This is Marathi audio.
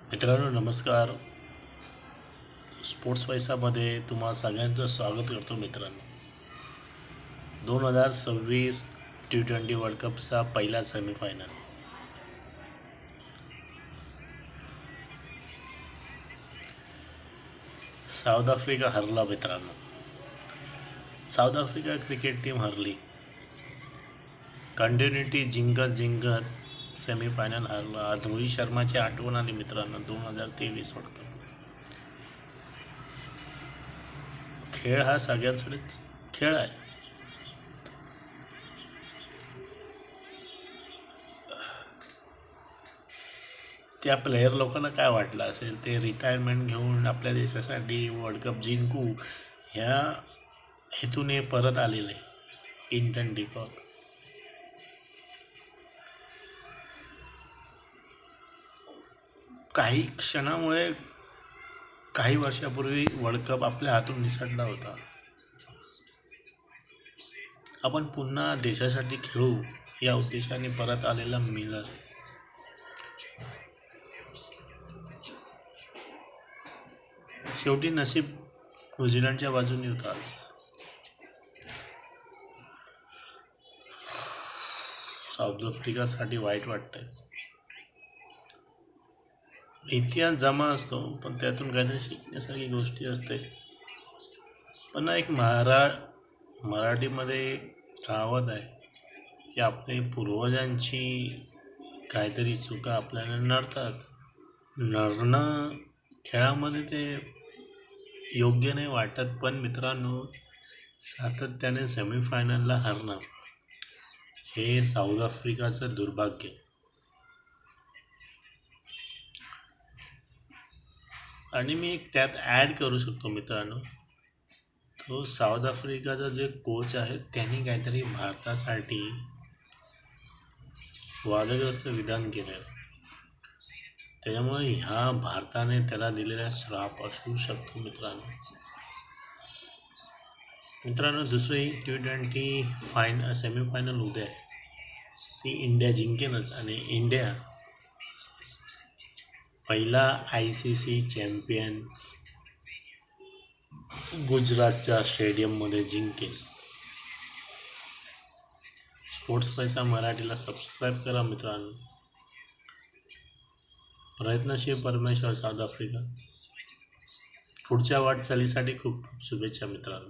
मित्रांनो नमस्कार. स्पोर्ट्स पैसामध्ये तुम्हा सगळ्यांचं स्वागत करतो. मित्रांनो 2026 T20 वर्ल्ड कपचा पहिला सेमीफायनल साऊथ आफ्रिका हरला. मित्रांनो साऊथ आफ्रिका क्रिकेट टीम हरली. कंटिन्युटी जिंकत सेमीफायनल हरला. आज रोहित शर्माची आठवण आली. मित्रांनो 2023 वर्ल्ड कप. खेळ हा सगळ्यांसाठीच खेळ आहे. त्या प्लेयर लोकांना काय वाटलं असेल, ते रिटायरमेंट घेऊन आपल्या देशासाठी वर्ल्ड कप जिंकू ह्या हेतूने परत आलेले इंटन डिकॉक. काही क्षणामुळे काही वर्षापूर्वी वर्ल्ड कप आपल्या हातून निसटला होता. आपण पुन्हा देशासाठी खेळू या उद्देशाने परत आलेला मिलर शेवटी नशीब न्यूझीलंडच्या बाजूने होता. आज साऊथ आफ्रिकासाठी वाईट वाटतंय. इतिहास जमा असतो पण त्यातून काहीतरी शिकण्यासारखी गोष्टी असते. पण एक मराठीमध्ये कहावत आहे की आपले पूर्वजांची काहीतरी चुका आपल्याला नडतात. नडणं खेळामध्ये ते योग्य नाही वाटत. पण मित्रांनो सातत्याने सेमीफायनलला हरणं हे साऊथ आफ्रिकाचं दुर्भाग्य. आणि मी एक त्यात ॲड करू शकतो मित्रांनो, तो साऊथ आफ्रिकाचा जे कोच आहे त्यांनी काहीतरी भारतासाठी वादग्रस्त विधान केलं. त्याच्यामुळे ह्या भारताने त्याला दिलेला श्राप असू शकतो. मित्रांनो दुसरी T20 सेमीफायनल उद्या आहे. ती इंडिया जिंकेनच आणि इंडिया पहिला ICC चॅम्पियन गुजरातच्या स्टेडियममध्ये जिंकेल. स्पोर्ट्स पैसा मराठीला सबस्क्राईब करा मित्रांनो. प्रयत्नशील परमेश्वर साऊथ आफ्रिका. पुढच्या वाटचालीसाठी खूप खूप शुभेच्छा मित्रांनो.